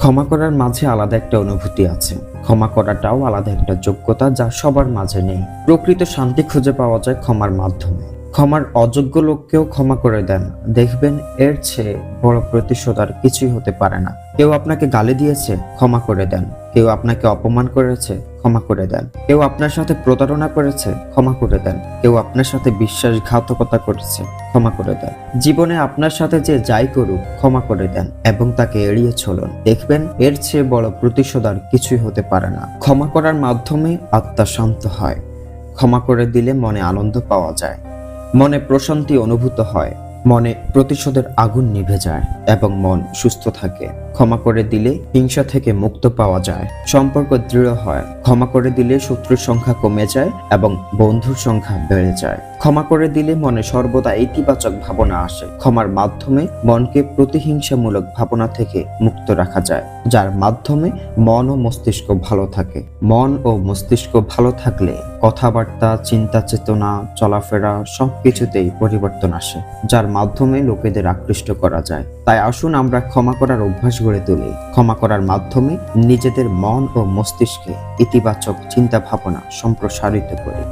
ক্ষমা করার মাঝে আলাদা একটা অনুভূতি আছে। ক্ষমা করাটাও আলাদা একটা যোগ্যতা যা সবার মাঝে নেই। প্রকৃত শান্তি খুঁজে পাওয়া যায় ক্ষমার মাধ্যমে। ক্ষমার অযোগ্য লোককেও ক্ষমা করে দেন, দেখবেন এর চেয়ে বড় প্রতিশোধ আর কিছুই হতে পারে না। কেউ আপনাকে গালি দিয়েছে, ক্ষমা করে দেন। কেউ আপনাকে অপমান করেছে, ক্ষমা করে দেন। কেউ আপনার সাথে প্রতারণা করেছে, ক্ষমা করে দেন। কেউ আপনার সাথে বিশ্বাসঘাতকতা করেছে, ক্ষমা করে দেন। জীবনে আপনার সাথে যে যাই করুক, ক্ষমা করে দেন এবং তাকে এড়িয়ে চলুন। দেখবেন এর চেয়ে বড় প্রতিশোধ আর কিছুই হতে পারে না। ক্ষমা করার মাধ্যমে আত্মা শান্ত হয়। ক্ষমা করে দিলে মনে আনন্দ পাওয়া যায়, মনে প্রশান্তি অনুভূত হয়, মনে প্রতিশোধের আগুন নিভে যায় এবং মন সুস্থ থাকে। ক্ষমা করে দিলে হিংসা থেকে মুক্ত পাওয়া যায়, সম্পর্ক দৃঢ় হয়। ক্ষমা করে দিলে শত্রুর সংখ্যা কমে যায় এবং বন্ধুর সংখ্যা বেড়ে যায়। ক্ষমা করে দিলে মনে সর্বদা ইতিবাচক ভাবনা আসে। ক্ষমার মাধ্যমে মনকে প্রতিহিংসামূলক ভাবনা থেকে মুক্ত রাখা যায়, যার মাধ্যমে মন ও মস্তিষ্ক ভালো থাকে। মন ও মস্তিষ্ক ভালো থাকলে কথাবার্তা, চিন্তা চেতনা, চলাফেরা সবকিছুতেই পরিবর্তন আসে, যার মাধ্যমে লোকেদের আকৃষ্ট করা যায়। তাই আসুন আমরা ক্ষমা করার অভ্যাস গড়ে তুলি। ক্ষমা করার মাধ্যমে নিজেদের মন ও মস্তিষ্কে ইতিবাচক চিন্তা ভাবনা সম্প্রসারিত করি।